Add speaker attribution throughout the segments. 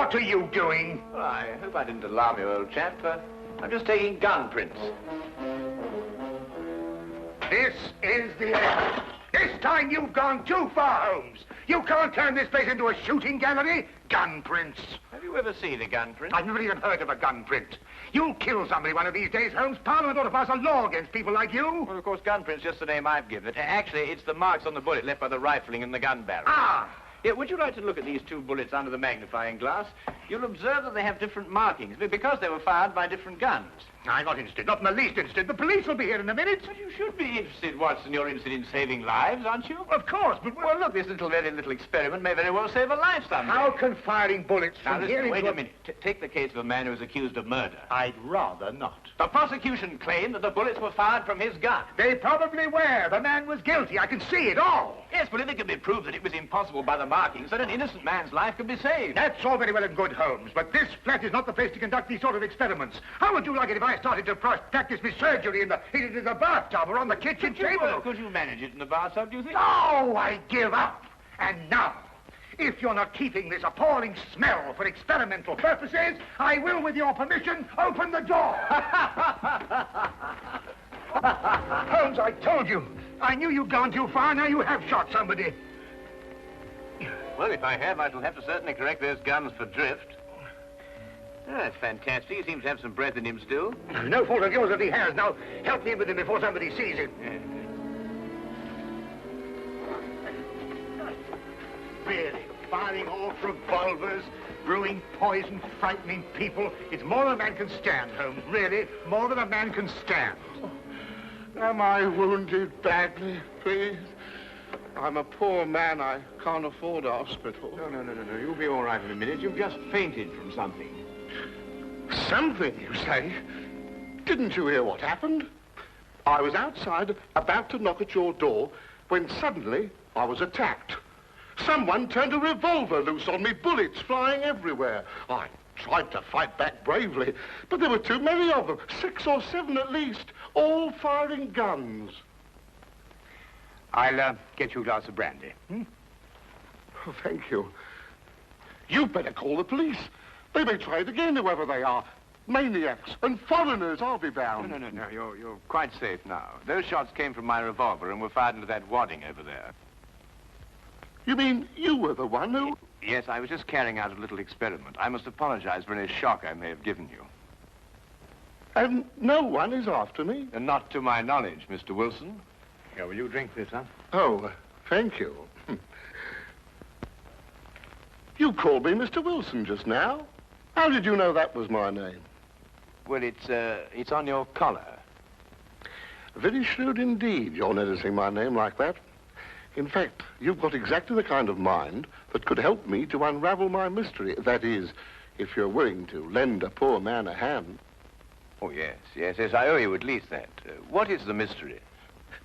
Speaker 1: What are you doing?
Speaker 2: Well, I hope I didn't alarm you, old chap. I'm just taking gun prints.
Speaker 1: This is the end. This time you've gone too far, Holmes. You can't turn this place into a shooting gallery. Gun prints.
Speaker 2: Have you ever seen a gun print?
Speaker 1: I've never even heard of a gun print. You'll kill somebody one of these days, Holmes. Parliament ought to pass a law against people like you.
Speaker 2: Well, of course, gun print's just the name I've given it. Actually, it's the marks on the bullet left by the rifling in the gun barrel.
Speaker 1: Ah!
Speaker 2: Yeah, would you like to look at these two bullets under the magnifying glass? You'll observe that they have different markings because they were fired by different guns.
Speaker 1: I'm not interested, not in the least interested. The police will be here in a minute.
Speaker 2: But you should be interested, Watson. You're interested in saving lives, aren't you?
Speaker 1: Of course, but...
Speaker 2: Well, look, this very little experiment may very well save a life someday.
Speaker 1: How can firing bullets
Speaker 2: now,
Speaker 1: from
Speaker 2: listen,
Speaker 1: here
Speaker 2: wait
Speaker 1: into
Speaker 2: a minute. Take the case of a man who is accused of murder.
Speaker 1: I'd rather not.
Speaker 2: The prosecution claimed that the bullets were fired from his gun.
Speaker 1: They probably were. The man was guilty. I can see it all.
Speaker 2: Yes, but if it can be proved that it was impossible by the markings, then an innocent man's life could be saved.
Speaker 1: That's all very well and good, Holmes, but this flat is not the place to conduct these sort of experiments. How would you like it if I started to practice my surgery in the bathtub or on the kitchen table?
Speaker 2: Could you manage it in the bathtub, do you think?
Speaker 1: No, I give up. And now, if you're not keeping this appalling smell for experimental purposes, I will, with your permission, open the door. Holmes, I told you. I knew you'd gone too far. Now you have shot somebody.
Speaker 2: Well, if I have, I shall have to certainly correct those guns for drift. Oh, that's fantastic. He seems to have some breath in him still.
Speaker 1: No fault of yours if he has. Now, help me with him before somebody sees him.
Speaker 2: Yeah.
Speaker 1: Really, firing off revolvers, brewing poison, frightening people. It's more than a man can stand, Holmes. Really, more than a man can stand.
Speaker 3: Am I wounded badly, please? I'm a poor man. I can't afford a hospital.
Speaker 2: No. You'll be all right in a minute. You've just fainted from something.
Speaker 3: Something, you say? Didn't you hear what happened? I was outside, about to knock at your door, when suddenly I was attacked. Someone turned a revolver loose on me, bullets flying everywhere. I tried to fight back bravely, but there were too many of them, 6 or 7 at least, all firing guns.
Speaker 1: I'll get you a glass of brandy.
Speaker 3: Oh, thank you. You'd better call the police. They may try it again, whoever they are. Maniacs and foreigners, I'll be bound.
Speaker 2: No. You're quite safe now. Those shots came from my revolver and were fired into that wadding over there.
Speaker 3: You mean you were the one who...
Speaker 2: Yes, I was just carrying out a little experiment. I must apologize for any shock I may have given you.
Speaker 3: And no one is after me?
Speaker 2: And not to my knowledge, Mr. Wilson. Here, will you drink this, huh?
Speaker 3: Oh, thank you. You called me Mr. Wilson just now. How did you know that was my name?
Speaker 2: Well, it's on your collar.
Speaker 3: Very shrewd indeed, you're noticing my name like that. In fact, you've got exactly the kind of mind that could help me to unravel my mystery. That is, if you're willing to lend a poor man a hand.
Speaker 2: Oh, yes. I owe you at least that. What is the mystery?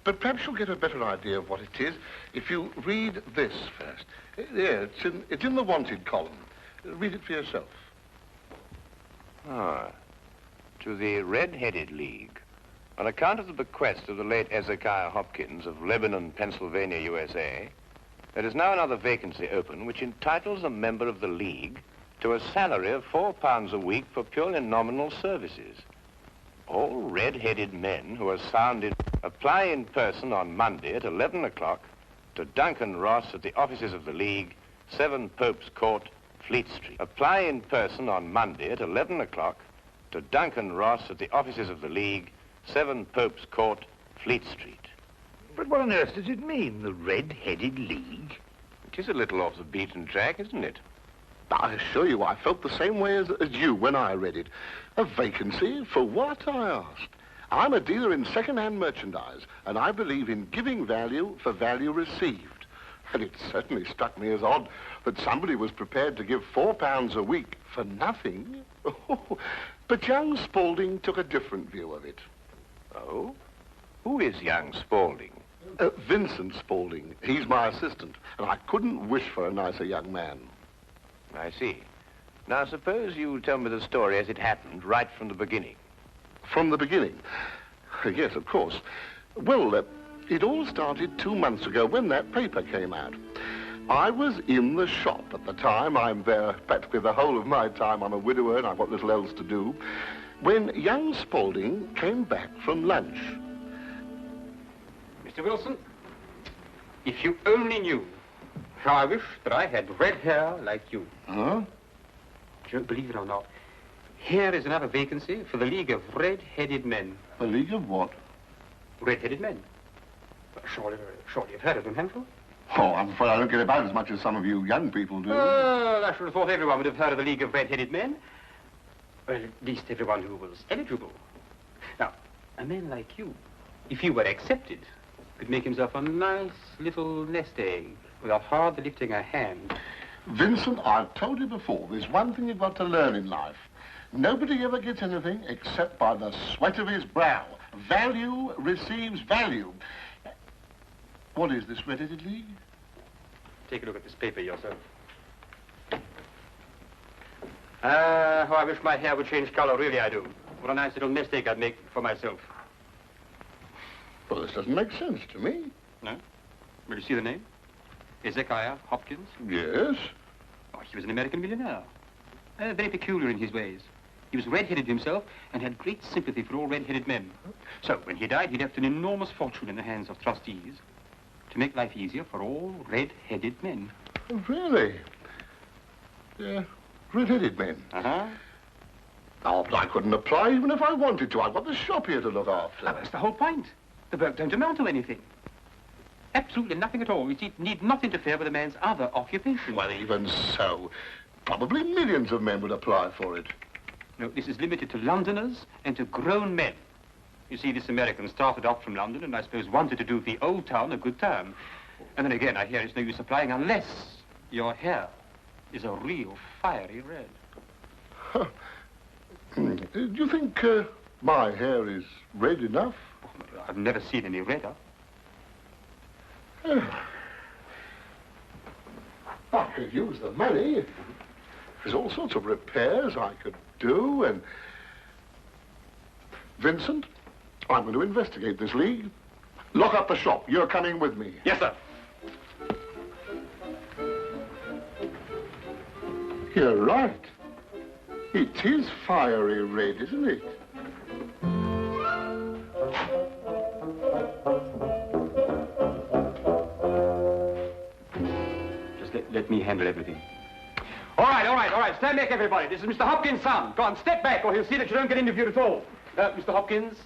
Speaker 3: But perhaps you'll get a better idea of what it is if you read this first. There, it's in the wanted column. Read it for yourself.
Speaker 2: To the Red-Headed League. On account of the bequest of the late Ezekiah Hopkins of Lebanon, Pennsylvania, USA, there is now another vacancy open which entitles a member of the League to a salary of £4 a week for purely nominal services. All red-headed men who are sound in... Apply in person on Monday at 11 o'clock to Duncan Ross at the offices of the League, 7 Pope's Court, Fleet Street. Apply in person on Monday at 11 o'clock to Duncan Ross at the offices of the League, 7 Pope's Court, Fleet Street.
Speaker 1: But what on earth does it mean, the Red-Headed League?
Speaker 2: It is a little off the beaten track, isn't it?
Speaker 3: I assure you, I felt the same way as you when I read it. A vacancy? For what, I asked. I'm a dealer in second-hand merchandise, and I believe in giving value for value received. And it certainly struck me as odd that somebody was prepared to give £4 a week for nothing. But young Spaulding took a different view of it.
Speaker 2: Oh? Who is young Spaulding?
Speaker 3: Vincent Spaulding. He's my assistant, and I couldn't wish for a nicer young man.
Speaker 2: I see. Now, suppose you tell me the story as it happened, right from the beginning.
Speaker 3: From the beginning? Yes, of course. Well, it all started 2 months ago when that paper came out. I was in the shop at the time. I'm there practically the whole of my time. I'm a widower and I've got little else to do. When young Spaulding came back from lunch.
Speaker 4: Mr. Wilson, if you only knew how I wish that I had red hair like you.
Speaker 3: Huh?
Speaker 4: Don't believe it or not, here is another vacancy for the League of Red-Headed Men.
Speaker 3: A league of what?
Speaker 4: Red-Headed Men. Well, surely you've heard of them, haven't you?
Speaker 3: Oh, I'm afraid I don't get about as much as some of you young people do.
Speaker 4: Well, I should have thought everyone would have heard of the League of Red-Headed Men. Well, at least everyone who was eligible. Now, a man like you, if he were accepted, could make himself a nice little nest egg without hardly lifting a hand.
Speaker 3: Vincent, I've told you before, there's one thing you've got to learn in life. Nobody ever gets anything except by the sweat of his brow. Value receives value. What is this Red-Headed League?
Speaker 4: Take a look at this paper yourself. How I wish my hair would change color, really I do. What a nice little nest egg I'd make for myself.
Speaker 3: Well, this doesn't make sense to me.
Speaker 4: No? Will you see the name? Hezekiah Hopkins?
Speaker 3: Yes.
Speaker 4: Oh, he was an American millionaire. Very peculiar in his ways. He was red-headed himself and had great sympathy for all red-headed men. So, when he died, he left an enormous fortune in the hands of trustees to make life easier for all red-headed men.
Speaker 3: Oh, really? Yeah, red-headed men.
Speaker 4: Uh-huh.
Speaker 3: Oh, but I couldn't apply even if I wanted to. I've got the shop here to look after.
Speaker 4: That's the whole point. The work don't amount to anything. Absolutely nothing at all. It need not interfere with a man's other occupation.
Speaker 3: Well, even so, probably millions of men would apply for it.
Speaker 4: No, this is limited to Londoners and to grown men. You see, this American started off from London and I suppose wanted to do the old town a good turn. And then again, I hear it's no use applying unless your hair is a real fiery red.
Speaker 3: Huh. Do you think my hair is red enough?
Speaker 4: Oh, I've never seen any redder.
Speaker 3: I could use the money. There's all sorts of repairs I could do, and... Vincent, I'm going to investigate this league. Lock up the shop. You're coming with me.
Speaker 4: Yes, sir.
Speaker 3: You're right. It is fiery red, isn't it?
Speaker 4: Let me handle everything. All right. Stand back, everybody. This is Mr. Hopkins' son. Go on, step back, or he'll see that you don't get interviewed at all. Mr. Hopkins,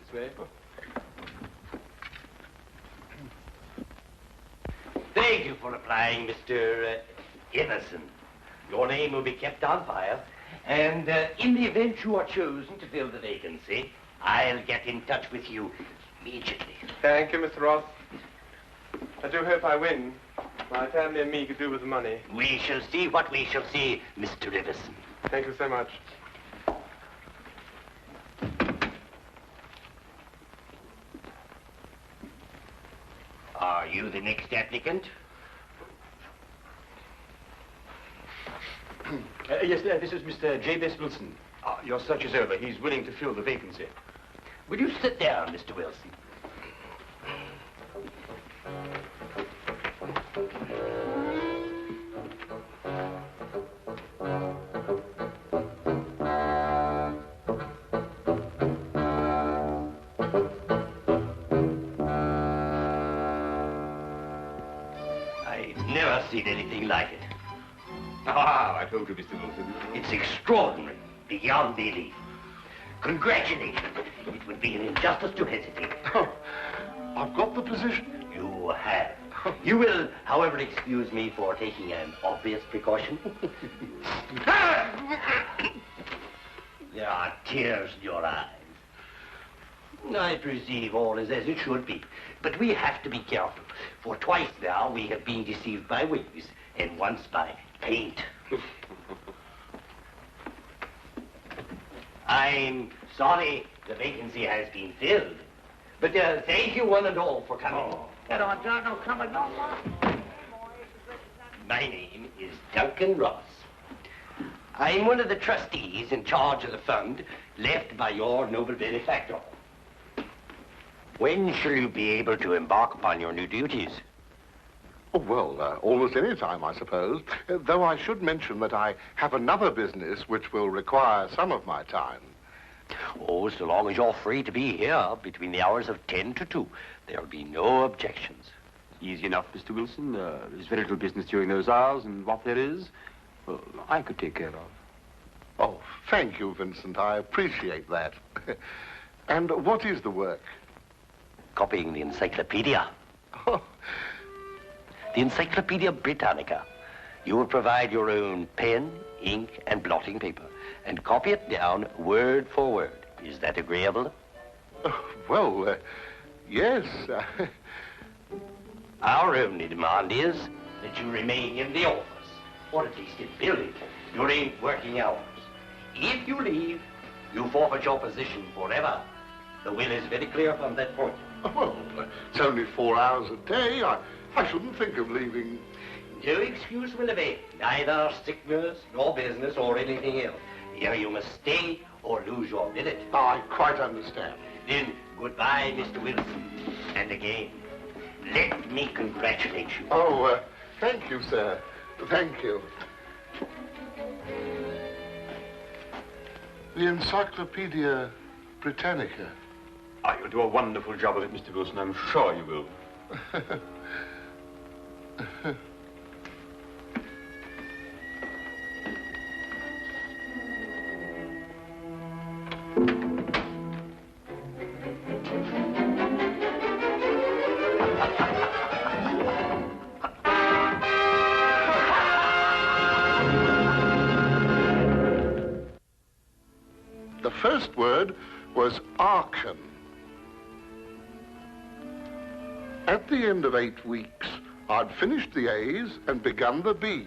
Speaker 4: this way.
Speaker 5: Thank you for applying, Mr. Emerson. Your name will be kept on file, and in the event you are chosen to fill the vacancy, I'll get in touch with you immediately.
Speaker 6: Thank you, Mr. Ross. I do hope I win. My family and me could do with the money.
Speaker 5: We shall see what we shall see, Mr. Iverson.
Speaker 6: Thank you so much.
Speaker 5: Are you the next applicant?
Speaker 4: Yes, this is Mr. J.B.S. Wilson. Your search is over. He's willing to fill the vacancy.
Speaker 5: Will you sit down, Mr. Wilson? I've never seen anything like it.
Speaker 4: I told you, Mr. Wilson.
Speaker 5: It's extraordinary, beyond belief. Congratulations. It would be an injustice to hesitate.
Speaker 3: Oh, I've got the position.
Speaker 5: You have. You will, however, excuse me for taking an obvious precaution. There are tears in your eyes. I perceive all is as it should be, but we have to be careful, for twice now we have been deceived by wigs, and once by paint. I'm sorry the vacancy has been filled, but thank you one and all for coming.
Speaker 1: Get on, John, no coming, no more.
Speaker 5: My name is Duncan Ross. I'm one of the trustees in charge of the fund left by your noble benefactor. When shall you be able to embark upon your new duties?
Speaker 3: Oh, well, almost any time, I suppose. Though I should mention that I have another business which will require some of my time.
Speaker 5: Oh, so long as you're free to be here between the hours of 10 to 2, there'll be no objections.
Speaker 4: Easy enough, Mr. Wilson. There's very little business during those hours, and what there is, well, I could take care of.
Speaker 3: Oh, thank you, Vincent. I appreciate that. And what is the work?
Speaker 5: Copying the encyclopedia.
Speaker 3: Oh,
Speaker 5: The Encyclopedia Britannica. You will provide your own pen, ink, and blotting paper, and copy it down word for word. Is that agreeable?
Speaker 3: well, yes.
Speaker 5: Our only demand is that you remain in the office, or at least in building, during working hours. If you leave, you forfeit your position forever. The will is very clear from that point.
Speaker 3: Well, it's only 4 hours a day. I shouldn't think of leaving.
Speaker 5: No excuse will avail, neither sickness nor business or anything else. Here you must stay or lose your billet.
Speaker 3: I quite understand.
Speaker 5: Then, goodbye, Mr. Wilson. And again, let me congratulate you.
Speaker 3: Oh, thank you, sir. Thank you. The Encyclopedia Britannica.
Speaker 4: Ah, you'll do a wonderful job of it, Mr. Wilson. I'm sure you will.
Speaker 3: The first word was Archon. At the end of 8 weeks, I'd finished the A's and begun the B's.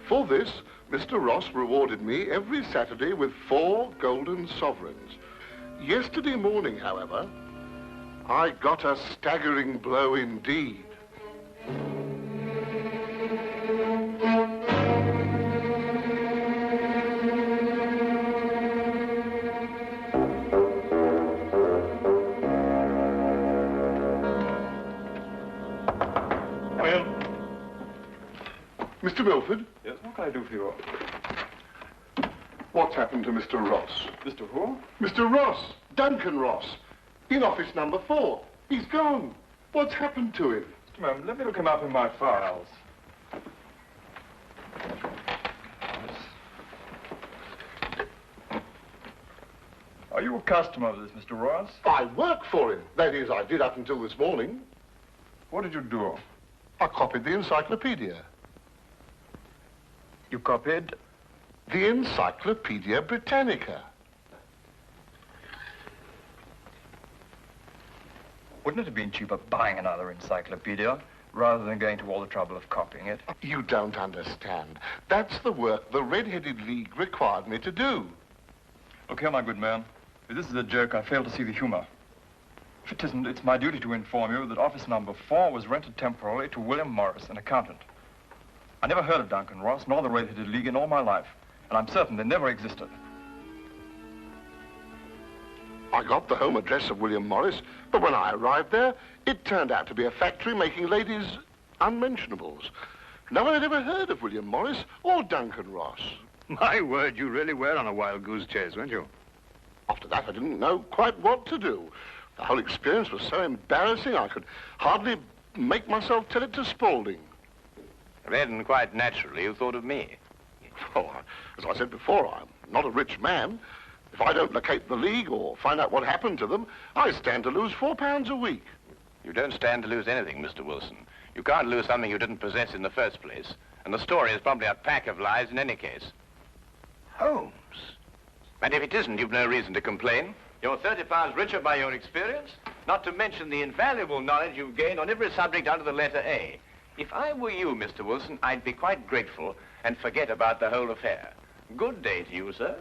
Speaker 3: For this, Mr. Ross rewarded me every Saturday with 4 golden sovereigns. Yesterday morning, however, I got a staggering blow indeed. Mr. Milford?
Speaker 6: Yes, what can I do for you?
Speaker 3: What's happened to Mr. Ross?
Speaker 6: Mr. Who?
Speaker 3: Mr. Ross, Duncan Ross, in office number 4. He's gone. What's happened to him?
Speaker 6: Just a moment, let me look him up in my files. Are you a customer of this, Mr. Ross?
Speaker 3: I work for him. That is, I did up until this morning.
Speaker 6: What did you do?
Speaker 3: I copied the encyclopedia.
Speaker 6: You copied?
Speaker 3: The Encyclopedia Britannica.
Speaker 6: Wouldn't it have been cheaper buying another encyclopedia rather than going to all the trouble of copying it?
Speaker 3: You don't understand. That's the work the Red-Headed League required me to do.
Speaker 6: Look here, my good man. If this is a joke, I fail to see the humor. If it isn't, it's my duty to inform you that office number 4 was rented temporarily to William Morris, an accountant. I never heard of Duncan Ross, nor the Red-Headed League in all my life, and I'm certain they never existed.
Speaker 3: I got the home address of William Morris, but when I arrived there, it turned out to be a factory making ladies' unmentionables. No one had ever heard of William Morris or Duncan Ross.
Speaker 2: My word, you really were on a wild goose chase, weren't you?
Speaker 3: After that, I didn't know quite what to do. The whole experience was so embarrassing, I could hardly make myself tell it to Spaulding.
Speaker 2: Then, quite naturally, you thought of me.
Speaker 3: Oh, as I said before, I'm not a rich man. If I don't locate the League or find out what happened to them, I stand to lose £4 a week.
Speaker 2: You don't stand to lose anything, Mr. Wilson. You can't lose something you didn't possess in the first place. And the story is probably a pack of lies in any case. Holmes. And if it isn't, you've no reason to complain. You're £30 richer by your experience, not to mention the invaluable knowledge you've gained on every subject under the letter A. If I were you, Mr. Wilson, I'd be quite grateful and forget about the whole affair. Good day to you, sir.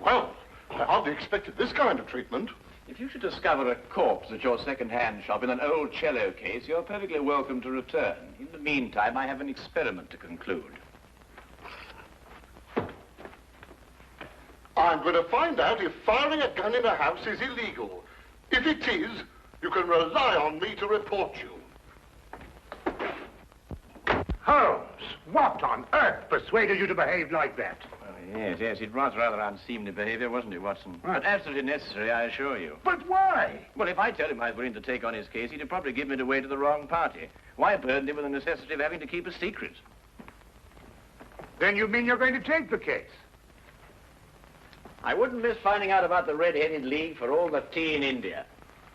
Speaker 3: Well, I hardly expected this kind of treatment.
Speaker 2: If you should discover a corpse at your second-hand shop in an old cello case, you're perfectly welcome to return. In the meantime, I have an experiment to conclude.
Speaker 3: I'm going to find out if firing a gun in a house is illegal. If it is, you can rely on me to report you.
Speaker 1: Holmes, what on earth persuaded you to behave like that?
Speaker 2: Yes, it was rather unseemly behavior, wasn't it, Watson?
Speaker 1: Right.
Speaker 2: But absolutely necessary, I assure you.
Speaker 1: But why?
Speaker 2: Well, if I tell him I was willing to take on his case, he'd probably give me away to the wrong party. Why burden him with the necessity of having to keep a secret?
Speaker 1: Then you mean you're going to take the case?
Speaker 2: I wouldn't miss finding out about the Red-Headed League for all the tea in India.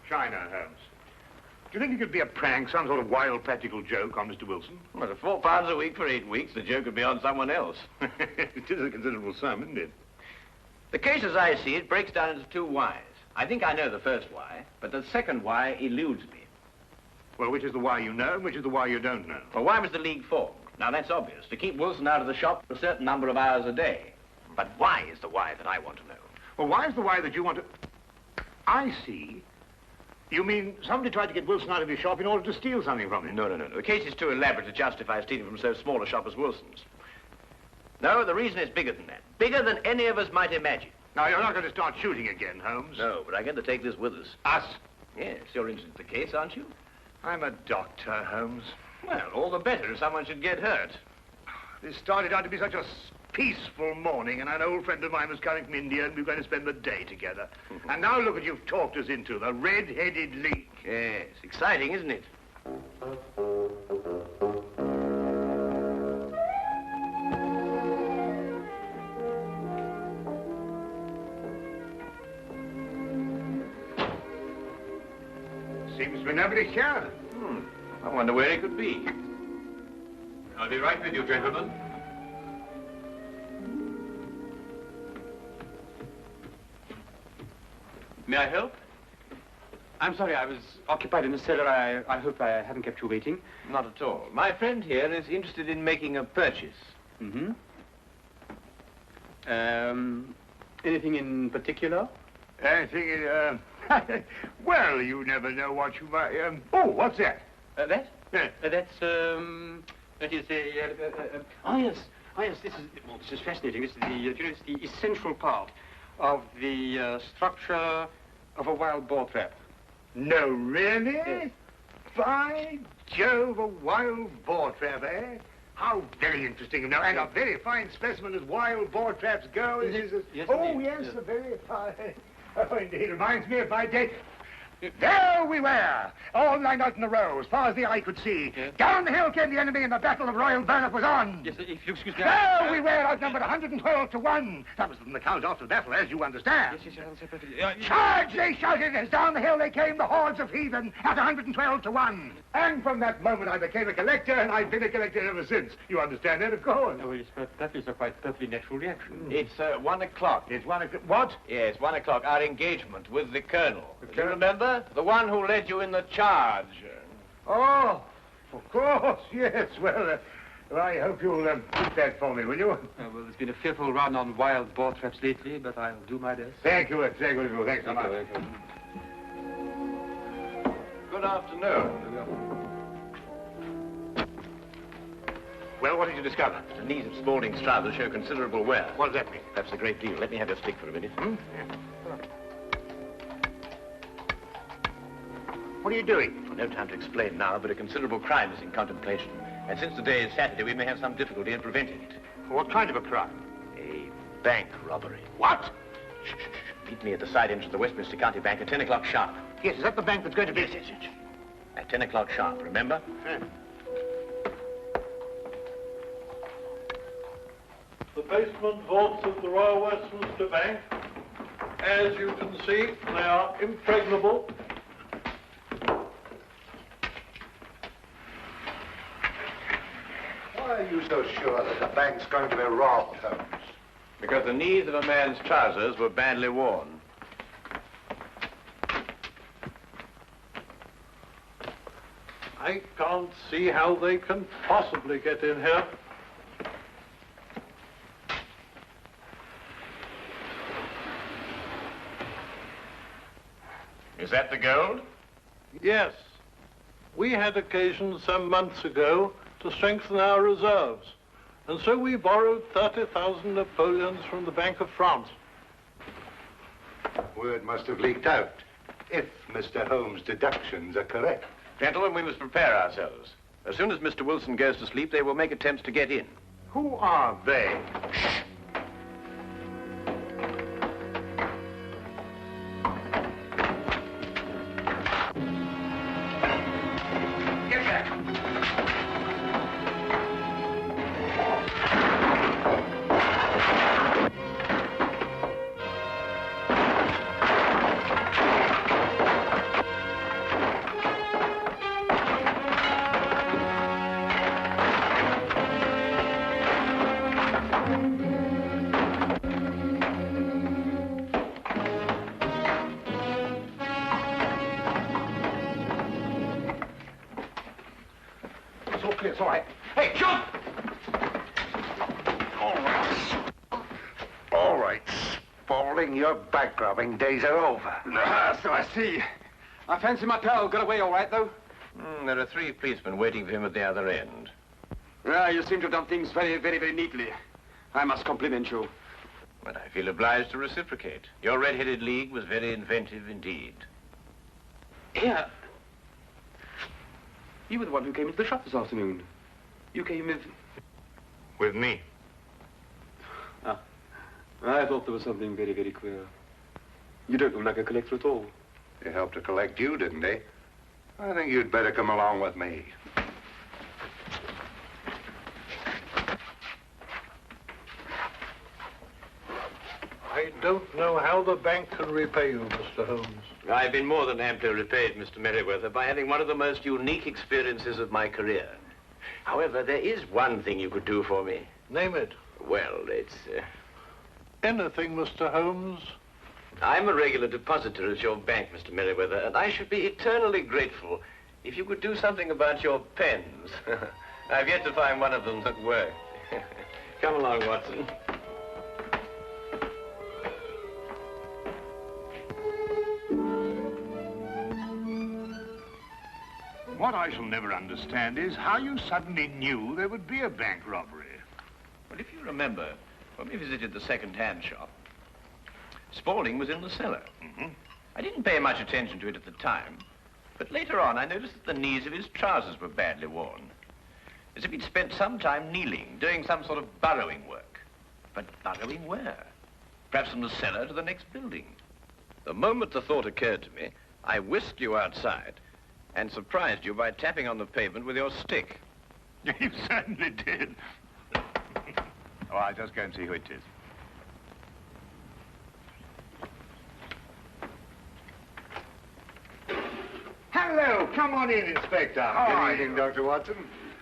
Speaker 1: China, Holmes. Do you think it could be a prank, some sort of wild practical joke on Mr. Wilson?
Speaker 2: Well, at £4 a week for 8 weeks, the joke would be on someone else.
Speaker 1: It is a considerable sum, isn't it?
Speaker 2: The case as I see it breaks down into two whys. I think I know the first why, but the second why eludes me.
Speaker 1: Well, which is the why you know and which is the why you don't know?
Speaker 2: Well, why was the League formed? Now, that's obvious. To keep Wilson out of the shop for a certain number of hours a day. But why is the why that I want to know?
Speaker 1: Well, why is the why that you want to... I see. You mean somebody tried to get Wilson out of his shop in order to steal something from him?
Speaker 2: No. The case is too elaborate to justify stealing from so small a shop as Wilson's. No, the reason is bigger than that. Bigger than any of us might imagine.
Speaker 1: Now, you're not going to start shooting again, Holmes.
Speaker 2: No, but I'm going to take this with us.
Speaker 1: Us?
Speaker 2: Yes, you're interested in the case, aren't you?
Speaker 1: I'm a doctor, Holmes.
Speaker 2: Well, all the better if someone should get hurt.
Speaker 1: This started out to be such a peaceful morning, and an old friend of mine was coming from India, and we were going to spend the day together. And now look what you've talked us into, the Red-Headed League.
Speaker 2: Yes, exciting, isn't it?
Speaker 1: Seems to be nobody here.
Speaker 2: I wonder where he could be.
Speaker 4: I'll be right with you, gentlemen. May I help? I'm sorry, I was occupied in the cellar. I hope I haven't kept you waiting.
Speaker 2: Not at all. My friend here is interested in making a purchase.
Speaker 4: Mm-hmm. Anything in particular?
Speaker 1: I think well, you never know what you might... Oh, what's that?
Speaker 4: That?
Speaker 1: Yeah.
Speaker 4: That is a... Oh, yes, this is fascinating. This is the essential part of the structure of a wild boar trap.
Speaker 1: No, really?
Speaker 4: Yes.
Speaker 1: By Jove, a wild boar trap, eh? How very interesting. Now, and a very fine specimen as wild boar traps go.
Speaker 4: Yes,
Speaker 1: oh,
Speaker 4: indeed.
Speaker 1: yes, a very fine... Oh, indeed, reminds me of my day. There we were, all lined out in a row, as far as the eye could see.
Speaker 4: Yes.
Speaker 1: Down the hill came the enemy, and the Battle of Royal Burnett was on.
Speaker 4: Yes, if you excuse me...
Speaker 1: There we were, outnumbered 112 to 1. That was from the count after the battle, as you understand.
Speaker 4: Yes, I'll say perfectly.
Speaker 1: Charge, they shouted, as down the hill they came, the hordes of heathen, at 112 to 1. And from that moment I became a collector, and I've been a collector ever since. You understand that, of course?
Speaker 4: Oh, yes, but that is a quite perfectly natural reaction.
Speaker 2: It's 1 o'clock.
Speaker 1: It's 1 o'clock. What?
Speaker 2: Yes, 1 o'clock. Our engagement with the Colonel.
Speaker 1: The
Speaker 2: Do you
Speaker 1: Colonel?
Speaker 2: remember? The one who led you in the charge.
Speaker 1: Oh, of course, yes. Well, I hope you'll keep that for me, will you?
Speaker 4: Well, there's been a fearful run on wild boar traps lately, but I'll do my best.
Speaker 1: Thank you, thank you. Thanks so much.
Speaker 2: Good afternoon.
Speaker 1: Well, what did you discover?
Speaker 2: The knees of Spaulding's trousers show considerable wear.
Speaker 1: What does that mean?
Speaker 2: That's a great deal. Let me have your stick for a minute.
Speaker 1: What are you doing?
Speaker 2: No time to explain now, but a considerable crime is in contemplation. And since today is Saturday, we may have some difficulty in preventing it.
Speaker 1: What kind of a crime?
Speaker 2: A bank robbery.
Speaker 1: What?
Speaker 2: Shh. Meet me at the side entrance of the Westminster County Bank at 10 o'clock sharp.
Speaker 1: Yes, is that the bank that's going to be...
Speaker 2: Yes. At 10 o'clock sharp, remember?
Speaker 7: The basement vaults of the Royal Westminster Bank, as you can see, they are impregnable.
Speaker 3: Why are you so sure that the bank's going to be robbed, Holmes?
Speaker 2: Because the knees of a man's trousers were badly worn.
Speaker 7: I can't see how they can possibly get in here.
Speaker 2: Is that the gold?
Speaker 7: Yes. We had occasion some months ago to strengthen our reserves, and so we borrowed 30,000 Napoleons from the Bank of France.
Speaker 3: Word must have leaked out, if Mr. Holmes' deductions are correct.
Speaker 2: Gentlemen, we must prepare ourselves. As soon as Mr. Wilson goes to sleep, they will make attempts to get in.
Speaker 3: Who are they?
Speaker 1: Get back. It's all clear, it's all right. Hey, jump! All right. All right, Spaulding, your back-robbing days are over.
Speaker 4: So I see. I fancy my pal got away all right, though.
Speaker 2: There are 3 policemen waiting for him at the other end.
Speaker 4: You seem to have done things very, very, very neatly. I must compliment you.
Speaker 2: But I feel obliged to reciprocate. Your red-headed league was very inventive indeed.
Speaker 4: Here. You were the one who came into the shop this afternoon. You came with...
Speaker 2: With me.
Speaker 4: Ah. I thought there was something very, very queer. You don't look like a collector at all.
Speaker 3: They helped to collect you, didn't they? I think you'd better come along with me. I don't know how the bank can repay you, Mr. Holmes.
Speaker 2: I've been more than amply repaid, Mr. Merriweather, by having one of the most unique experiences of my career. However, there is one thing you could do for me.
Speaker 7: Name it.
Speaker 2: Well, it's...
Speaker 7: Anything, Mr. Holmes?
Speaker 2: I'm a regular depositor at your bank, Mr. Merriweather, and I should be eternally grateful if you could do something about your pens. I've yet to find one of them that worked. Come along, Watson.
Speaker 1: What I shall never understand is how you suddenly knew there would be a bank robbery.
Speaker 2: Well, if you remember, when we visited the second-hand shop, Spaulding was in the cellar. I didn't pay much attention to it at the time, but later on I noticed that the knees of his trousers were badly worn, as if he'd spent some time kneeling, doing some sort of burrowing work. But burrowing where? Perhaps from the cellar to the next building. The moment the thought occurred to me, I whisked you outside and surprised you by tapping on the pavement with your stick.
Speaker 1: You certainly did. Oh, I'll just go and see who it is. Hello, come on in, Inspector. How are you?
Speaker 3: Dr. Watson.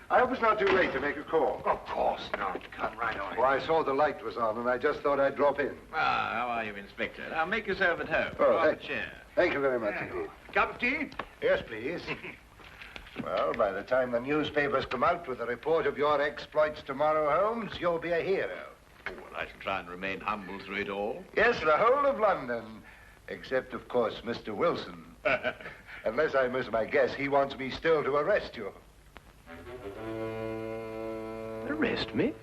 Speaker 3: I hope it's not too late to make a call.
Speaker 1: Of course not. Come right on.
Speaker 3: Well, I saw the light was on, and I just thought I'd drop in.
Speaker 2: Ah, how are you, Inspector? Now, make yourself at home.
Speaker 3: Oh,
Speaker 2: Have a chair.
Speaker 3: Thank you very much indeed.
Speaker 1: Cup of tea?
Speaker 3: Yes, please. Well, by the time the newspapers come out with a report of your exploits tomorrow, Holmes, you'll be a hero.
Speaker 2: Oh, well, I shall try and remain humble through it all.
Speaker 3: Yes, the whole of London, except, of course, Mr. Wilson. Unless I miss my guess, he wants me still to arrest you.
Speaker 2: Arrest me?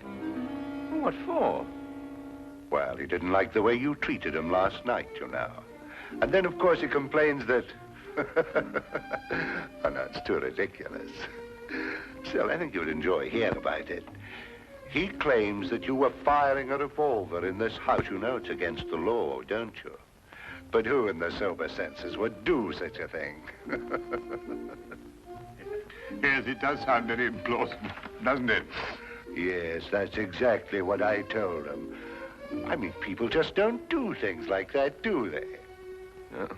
Speaker 2: What for?
Speaker 3: Well, he didn't like the way you treated him last night, you know. And then, of course, he complains that... Oh, no, it's too ridiculous. Still, I think you'd enjoy hearing about it. He claims that you were firing a revolver in this house. You know it's against the law, don't you? But who in their sober senses would do such a thing?
Speaker 1: Yes, it does sound very implausible, doesn't it?
Speaker 3: Yes, that's exactly what I told him. I mean, people just don't do things like that, do they?
Speaker 2: No.